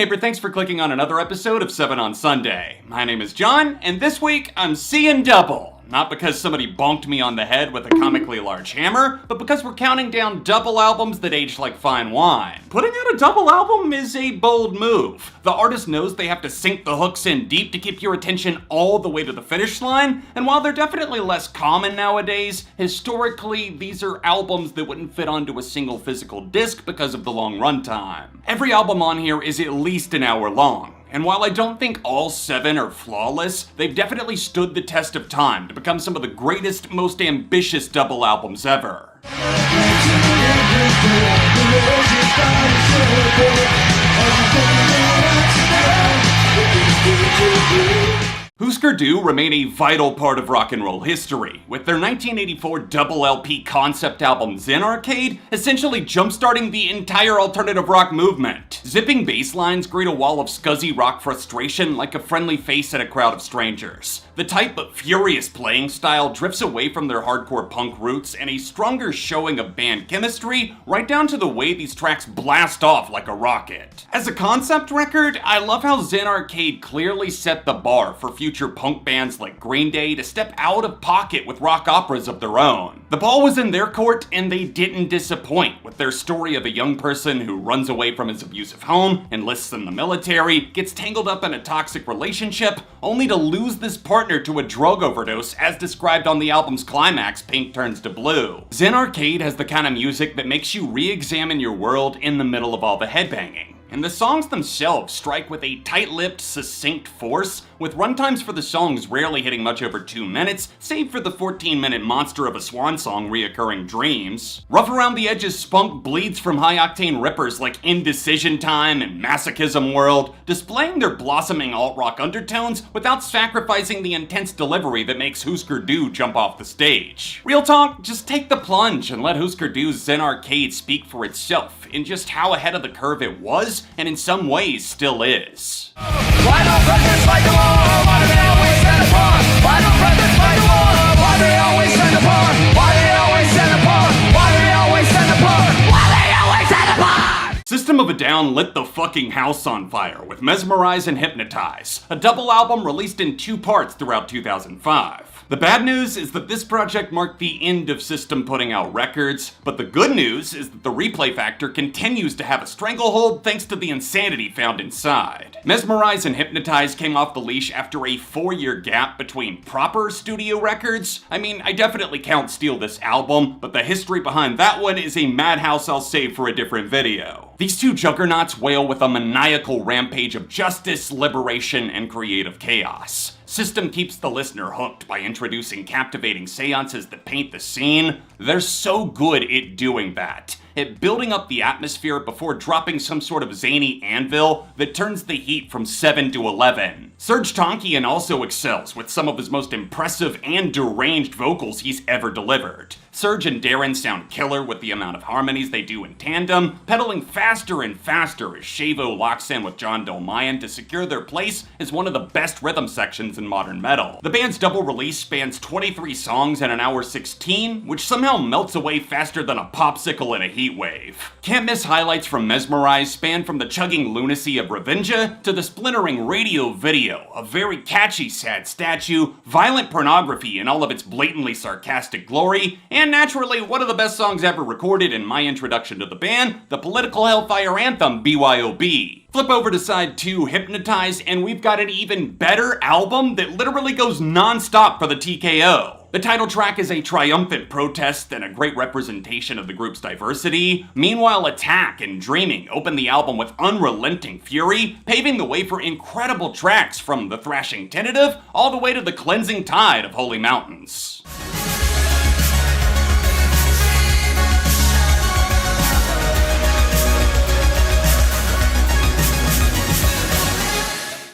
neighbor, thanks for clicking on another episode of 7 on Sunday. My name is John, and this week I'm seeing double. Not because somebody bonked me on the head with a comically large hammer, but because we're counting down double albums that age like fine wine. Putting out a double album is a bold move. The artist knows they have to sink the hooks in deep to keep your attention all the way to the finish line, and while they're definitely less common nowadays, historically these are albums that wouldn't fit onto a single physical disc because of the long runtime. Every album on here is at least an hour long. And while I don't think all 7 are flawless, they've definitely stood the test of time to become some of the greatest, most ambitious double albums ever. Husker remain a vital part of rock and roll history, with their 1984 double LP concept album Zen Arcade essentially jump-starting the entire alternative rock movement. Zipping bass lines greet a wall of scuzzy rock frustration like a friendly face at a crowd of strangers. The tight but furious playing style drifts away from their hardcore punk roots and a stronger showing of band chemistry, right down to the way these tracks blast off like a rocket. As a concept record, I love how Zen Arcade clearly set the bar for future punk bands like Green Day to step out of pocket with rock operas of their own. The ball was in their court and they didn't disappoint with their story of a young person who runs away from his abusive home, enlists in the military, gets tangled up in a toxic relationship, only to lose this partner to a drug overdose as described on the album's climax, Pink Turns to Blue. Zen Arcade has the kind of music that makes you re-examine your world in the middle of all the headbanging. And the songs themselves strike with a tight-lipped, succinct force, with runtimes for the songs rarely hitting much over 2 minutes, save for the 14-minute monster of a swan song, Reoccurring Dreams. Rough around the edges spunk bleeds from high-octane rippers like Indecision Time and Masochism World, displaying their blossoming alt-rock undertones without sacrificing the intense delivery that makes Husker Du jump off the stage. Real talk, just take the plunge and let Husker Du's Zen Arcade speak for itself in just how ahead of the curve it was, and in some ways still is. Why don't presidents fight the war? Why do they always stand apart? Why don't presidents fight the war? Why do they always stand apart? Why do they always stand apart? Why do they always stand apart? Why do they always stand apart? System of a Down lit the fucking house on fire with Mezmerize and Hypnotize, a double album released in 2 parts throughout 2005. The bad news is that this project marked the end of System putting out records, but the good news is that the replay factor continues to have a stranglehold thanks to the insanity found inside. Mezmerize and Hypnotize came off the leash after a 4-year gap between proper studio records. I mean, I definitely count Steal This album, but the history behind that one is a madhouse I'll save for a different video. These 2 juggernauts wail with a maniacal rampage of justice, liberation, and creative chaos. System keeps the listener hooked by introducing captivating seances that paint the scene. They're so good at doing that, at building up the atmosphere before dropping some sort of zany anvil that turns the heat from 7 to 11. Serj Tankian also excels with some of his most impressive and deranged vocals he's ever delivered. Serj and Daron sound killer with the amount of harmonies they do in tandem, pedaling faster and faster as Shavo locks in with John Dolmayan to secure their place as one of the best rhythm sections in modern metal. The band's double release spans 23 songs and an hour 16, which somehow melts away faster than a popsicle in a heat wave. Can't miss highlights from Mezmerize span from the chugging lunacy of Revenja to the splintering radio video, a very catchy sad statue, violent pornography in all of its blatantly sarcastic glory, and naturally one of the best songs ever recorded in my introduction to the band, the political hellfire anthem BYOB. Flip over to side 2, Hypnotize, and we've got an even better album that literally goes non-stop for the TKO. The title track is a triumphant protest and a great representation of the group's diversity. Meanwhile, Attack and Dreaming open the album with unrelenting fury, paving the way for incredible tracks from the thrashing Tentative all the way to the cleansing Tide of Holy Mountains.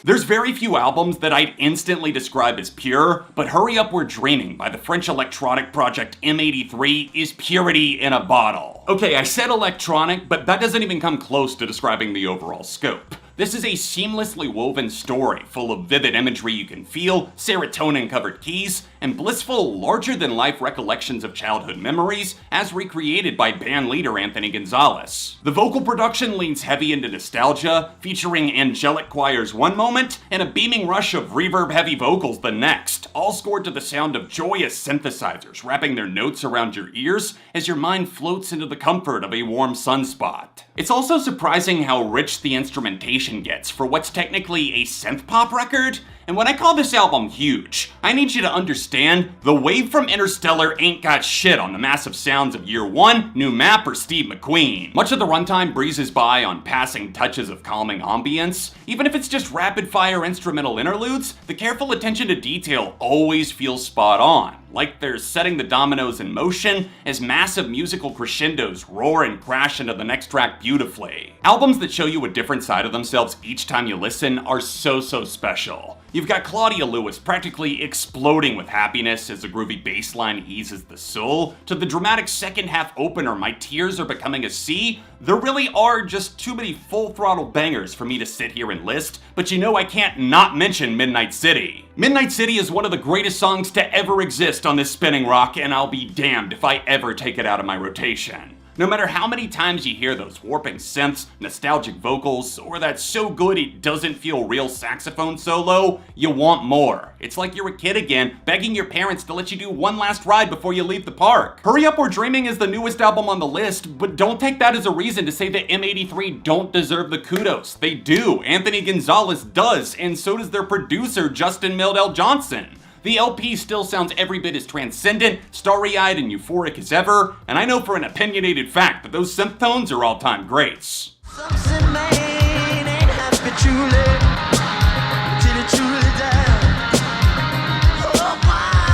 There's very few albums that I'd instantly describe as pure, but Hurry Up We're Dreaming by the French electronic project M83 is purity in a bottle. Okay, I said electronic, but that doesn't even come close to describing the overall scope. This is a seamlessly woven story, full of vivid imagery you can feel, serotonin-covered keys, and blissful, larger-than-life recollections of childhood memories, as recreated by band leader Anthony Gonzalez. The vocal production leans heavy into nostalgia, featuring angelic choirs one moment, and a beaming rush of reverb-heavy vocals the next, all scored to the sound of joyous synthesizers wrapping their notes around your ears as your mind floats into the comfort of a warm sunspot. It's also surprising how rich the instrumentation gets for what's technically a synthpop record. And when I call this album huge, I need you to understand the wave from Interstellar ain't got shit on the massive sounds of Year One, New Map, or Steve McQueen. Much of the runtime breezes by on passing touches of calming ambience. Even if it's just rapid-fire instrumental interludes, the careful attention to detail always feels spot on. Like they're setting the dominoes in motion as massive musical crescendos roar and crash into the next track beautifully. Albums that show you a different side of themselves each time you listen are so special. You've got Claudia Lewis practically exploding with happiness as the groovy bass line eases the soul, to the dramatic second half opener, My Tears Are Becoming a Sea. There really are just too many full throttle bangers for me to sit here and list, but you know I can't not mention Midnight City. Midnight City is one of the greatest songs to ever exist on this spinning rock, and I'll be damned if I ever take it out of my rotation. No matter how many times you hear those warping synths, nostalgic vocals, or that so good it doesn't feel real saxophone solo, you want more. It's like you're a kid again, begging your parents to let you do one last ride before you leave the park. Hurry Up We're Dreaming is the newest album on the list, but don't take that as a reason to say that M83 don't deserve the kudos. They do. Anthony Gonzalez does, and so does their producer, Justin Mildell Johnson. The LP still sounds every bit as transcendent, starry-eyed, and euphoric as ever, and I know for an opinionated fact that those synth tones are all-time greats. Something man ain't happy truly till it truly down. Oh my,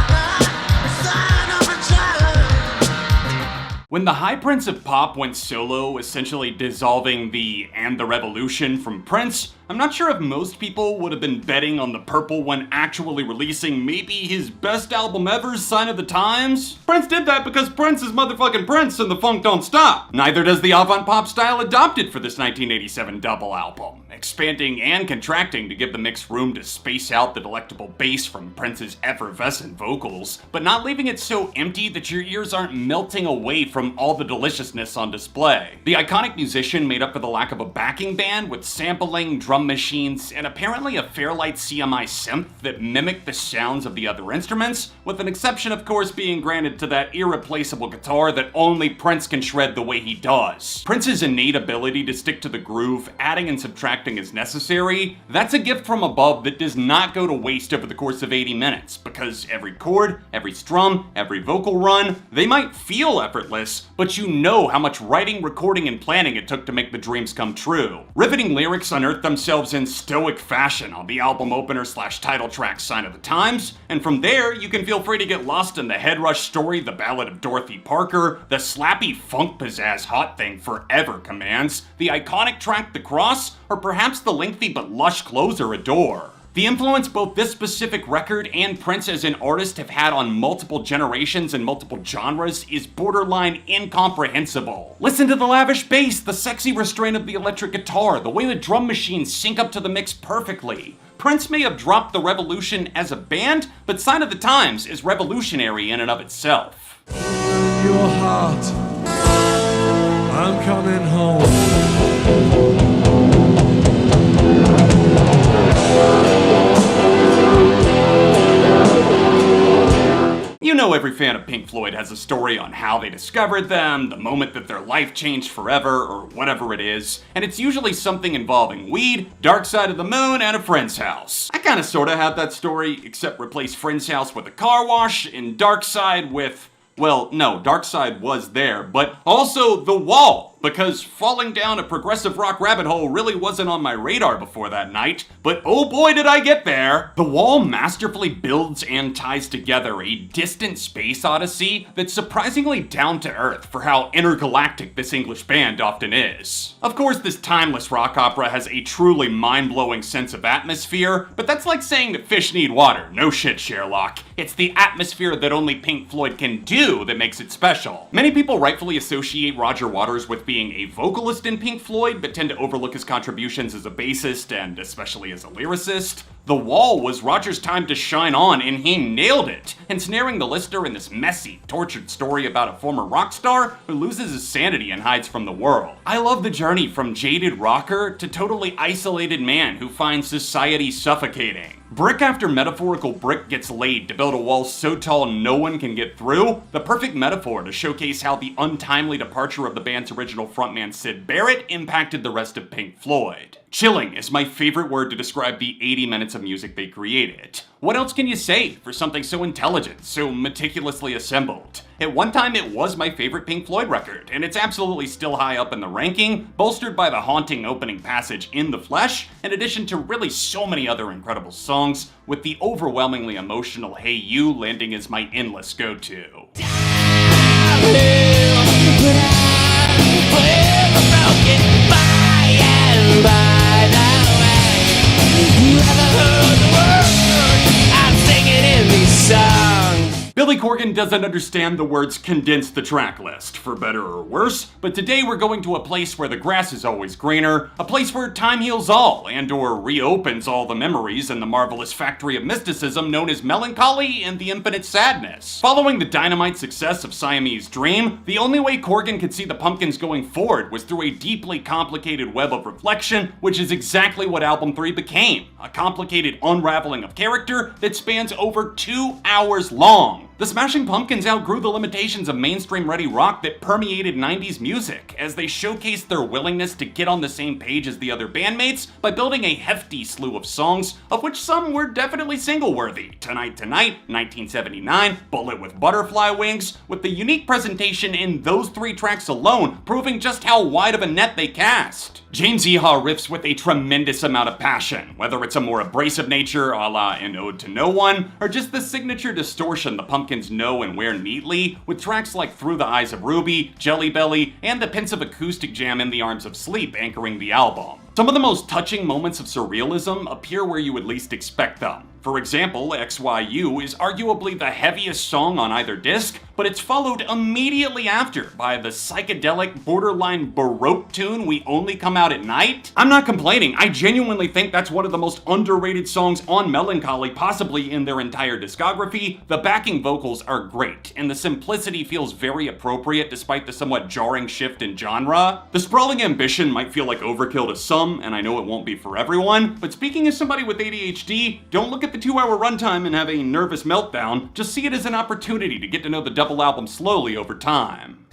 sign of a child. When the High Prince of Pop went solo, essentially dissolving the "And the Revolution" from Prince, I'm not sure if most people would have been betting on the Purple one actually releasing maybe his best album ever, Sign of the Times. Prince did that because Prince is motherfucking Prince and the funk don't stop. Neither does the avant-pop style adopted for this 1987 double album, expanding and contracting to give the mix room to space out the delectable bass from Prince's effervescent vocals, but not leaving it so empty that your ears aren't melting away from all the deliciousness on display. The iconic musician made up for the lack of a backing band with sampling, drum machines, and apparently a Fairlight CMI synth that mimicked the sounds of the other instruments, with an exception of course being granted to that irreplaceable guitar that only Prince can shred the way he does. Prince's innate ability to stick to the groove, adding and subtracting as necessary, that's a gift from above that does not go to waste over the course of 80 minutes, because every chord, every strum, every vocal run, they might feel effortless, but you know how much writing, recording, and planning it took to make the dreams come true. Riveting lyrics unearth themselves in stoic fashion on the album opener / title track Sign of the Times, and from there you can feel free to get lost in the head rush story, The Ballad of Dorothy Parker, the slappy funk pizzazz Hot Thing Forever commands, the iconic track The Cross, or perhaps the lengthy but lush closer Adore. The influence both this specific record and Prince as an artist have had on multiple generations and multiple genres is borderline incomprehensible. Listen to the lavish bass, the sexy restraint of the electric guitar, the way the drum machines sync up to the mix perfectly. Prince may have dropped the revolution as a band, but Sign of the Times is revolutionary in and of itself. Your heart, I'm coming home. You know every fan of Pink Floyd has a story on how they discovered them, the moment that their life changed forever, or whatever it is, and it's usually something involving weed, Dark Side of the Moon, and a friend's house. I kinda sorta have that story, except replace friend's house with a car wash, and Dark Side with... well, no, Dark Side was there, but also The Wall. because falling down a progressive rock rabbit hole really wasn't on my radar before that night, but oh boy did I get there! The Wall masterfully builds and ties together a distant space odyssey that's surprisingly down to earth for how intergalactic this English band often is. Of course, this timeless rock opera has a truly mind-blowing sense of atmosphere, but that's like saying that fish need water. No shit, Sherlock. It's the atmosphere that only Pink Floyd can do that makes it special. Many people rightfully associate Roger Waters with being a vocalist in Pink Floyd, but tend to overlook his contributions as a bassist and especially as a lyricist. The Wall was Roger's time to shine on, and he nailed it, ensnaring the listener in this messy, tortured story about a former rock star who loses his sanity and hides from the world. I love the journey from jaded rocker to totally isolated man who finds society suffocating. Brick after metaphorical brick gets laid to build a wall so tall no one can get through, the perfect metaphor to showcase how the untimely departure of the band's original frontman Syd Barrett impacted the rest of Pink Floyd. Chilling is my favorite word to describe the 80 minutes of music they created. What else can you say for something so intelligent, so meticulously assembled? At one time it was my favorite Pink Floyd record, and it's absolutely still high up in the ranking, bolstered by the haunting opening passage In the Flesh, in addition to really so many other incredible songs, with the overwhelmingly emotional Hey You landing as my endless go-to. Billy Corgan doesn't understand the words condense the track list, for better or worse, but today we're going to a place where the grass is always greener, a place where time heals all, and or reopens all the memories in the marvelous factory of mysticism known as melancholy and the infinite sadness. Following the dynamite success of Siamese Dream, the only way Corgan could see the Pumpkins going forward was through a deeply complicated web of reflection, which is exactly what Album 3 became, a complicated unraveling of character that spans over 2 hours long. The Smashing Pumpkins outgrew the limitations of mainstream-ready rock that permeated 90s music, as they showcased their willingness to get on the same page as the other bandmates by building a hefty slew of songs, of which some were definitely single-worthy. Tonight Tonight, 1979, Bullet with Butterfly Wings, with the unique presentation in those 3 tracks alone proving just how wide of a net they cast. James Iha riffs with a tremendous amount of passion, whether it's a more abrasive nature a la An Ode to No One, or just the signature distortion the Pumpkins know and wear neatly, with tracks like Through the Eyes of Ruby, Jelly Belly, and the pensive acoustic jam In the Arms of Sleep anchoring the album. Some of the most touching moments of surrealism appear where you would least expect them. For example, XYU is arguably the heaviest song on either disc, but it's followed immediately after by the psychedelic, borderline Baroque tune We Only Come Out at Night. I'm not complaining, I genuinely think that's one of the most underrated songs on Melancholy, possibly in their entire discography. The backing vocals are great, and the simplicity feels very appropriate despite the somewhat jarring shift in genre. The sprawling ambition might feel like overkill to some, and I know it won't be for everyone, but speaking as somebody with ADHD, don't look at the 2-hour runtime and have a nervous meltdown, just see it as an opportunity to get to know the double album slowly over time.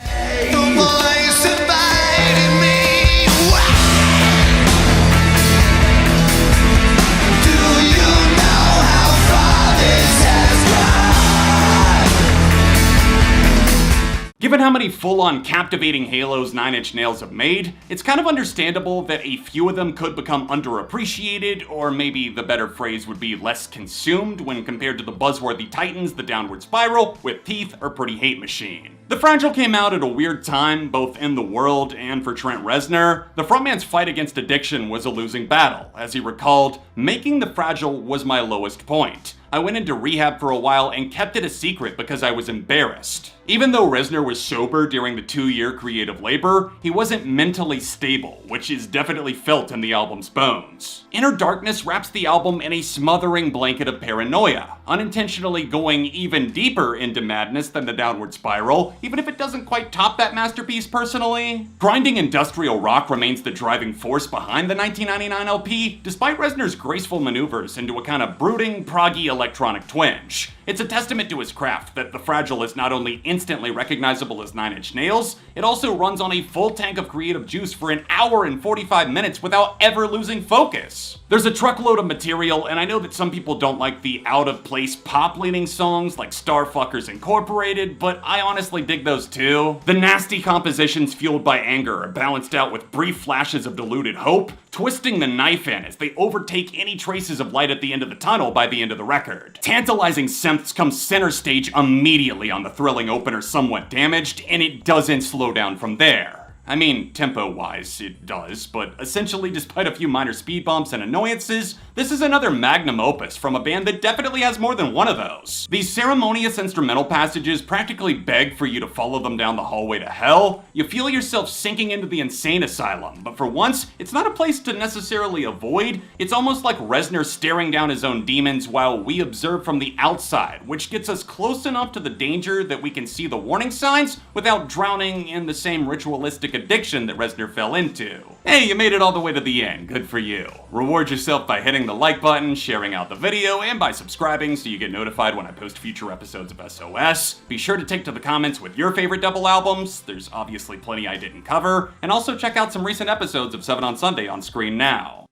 Given how many full-on captivating halos 9 Inch Nails have made, it's kind of understandable that a few of them could become underappreciated, or maybe the better phrase would be less consumed when compared to the buzzworthy titans The Downward Spiral, With Teeth, or Pretty Hate Machine. The Fragile came out at a weird time, both in the world and for Trent Reznor. The frontman's fight against addiction was a losing battle. As he recalled, "Making The Fragile was my lowest point. I went into rehab for a while and kept it a secret because I was embarrassed." Even though Reznor was sober during the 2-year creative labor, he wasn't mentally stable, which is definitely felt in the album's bones. Inner Darkness wraps the album in a smothering blanket of paranoia, unintentionally going even deeper into madness than The Downward Spiral, even if it doesn't quite top that masterpiece personally. Grinding industrial rock remains the driving force behind the 1999 LP, despite Reznor's graceful maneuvers into a kind of brooding, proggy electronic twinge. It's a testament to his craft that The Fragile is not only instantly recognizable as Nine Inch Nails, it also runs on a full tank of creative juice for an hour and 45 minutes without ever losing focus. There's a truckload of material, and I know that some people don't like the out-of-place pop-leaning songs like Starfuckers Incorporated, but I honestly dig those too. The nasty compositions fueled by anger are balanced out with brief flashes of deluded hope, twisting the knife in as they overtake any traces of light at the end of the tunnel by the end of the record. Tantalizing synths come center stage immediately on the thrilling opener Somewhat Damaged, and it doesn't slow down from there. I mean, tempo-wise, it does, but essentially, despite a few minor speed bumps and annoyances, this is another magnum opus from a band that definitely has more than one of those. These ceremonious instrumental passages practically beg for you to follow them down the hallway to hell. You feel yourself sinking into the insane asylum, but for once, it's not a place to necessarily avoid. It's almost like Reznor staring down his own demons while we observe from the outside, which gets us close enough to the danger that we can see the warning signs without drowning in the same ritualistic addiction that Reznor fell into. Hey, you made it all the way to the end, good for you. Reward yourself by hitting the like button, sharing out the video, and by subscribing so you get notified when I post future episodes of SOS. Be sure to take to the comments with your favorite double albums, there's obviously plenty I didn't cover, and also check out some recent episodes of 7 on Sunday on screen now.